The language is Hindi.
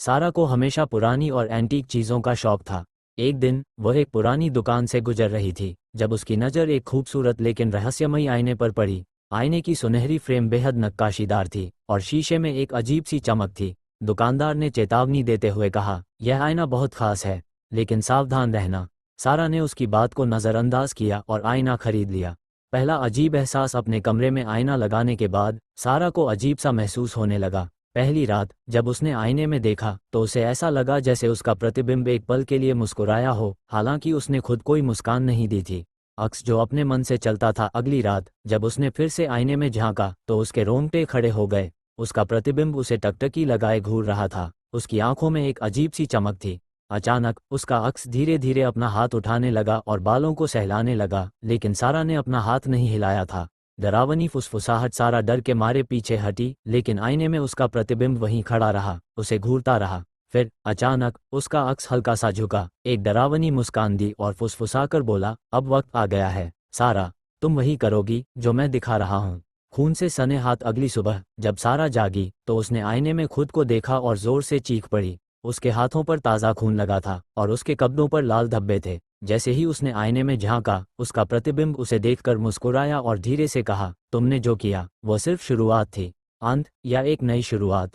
सारा को हमेशा पुरानी और एंटीक चीज़ों का शौक था। एक दिन वह एक पुरानी दुकान से गुजर रही थी जब उसकी नज़र एक खूबसूरत लेकिन रहस्यमयी आईने पर पड़ी। आईने की सुनहरी फ्रेम बेहद नक्काशीदार थी और शीशे में एक अजीब सी चमक थी। दुकानदार ने चेतावनी देते हुए कहा, यह आईना बहुत खास है, लेकिन सावधान रहना। सारा ने उसकी बात को नज़रअंदाज किया और आईना खरीद लिया। पहला अजीब एहसास अपने कमरे में आईना लगाने के बाद सारा को अजीब सा महसूस होने लगा। पहली रात जब उसने आईने में देखा तो उसे ऐसा लगा जैसे उसका प्रतिबिंब एक पल के लिए मुस्कुराया हो, हालांकि उसने खुद कोई मुस्कान नहीं दी थी। अक्स जो अपने मन से चलता था। अगली रात जब उसने फिर से आईने में झांका तो उसके रोंगटे खड़े हो गए। उसका प्रतिबिंब उसे टकटकी लगाए घूर रहा था। उसकी आंखों में एक अजीब सी चमक थी। अचानक उसका अक्स धीरे धीरे अपना हाथ उठाने लगा और बालों को सहलाने लगा, लेकिन सारा ने अपना हाथ नहीं हिलाया था। डरावनी फुसफुसाहट। सारा डर के मारे पीछे हटी, लेकिन आईने में उसका प्रतिबिंब वहीं खड़ा रहा, उसे घूरता रहा। फिर अचानक उसका अक्स हल्का सा झुका, एक डरावनी मुस्कान दी और फुसफुसाकर बोला, अब वक्त आ गया है सारा, तुम वही करोगी जो मैं दिखा रहा हूँ। खून से सने हाथ। अगली सुबह जब सारा जागी तो उसने आईने में खुद को देखा और जोर से चीख पड़ी। उसके हाथों पर ताज़ा खून लगा था और उसके कब्जों पर लाल धब्बे थे। जैसे ही उसने आईने में झांका, उसका प्रतिबिंब उसे देखकर मुस्कुराया और धीरे से कहा, तुमने जो किया वो सिर्फ शुरुआत थी, अंत या एक नई शुरुआत।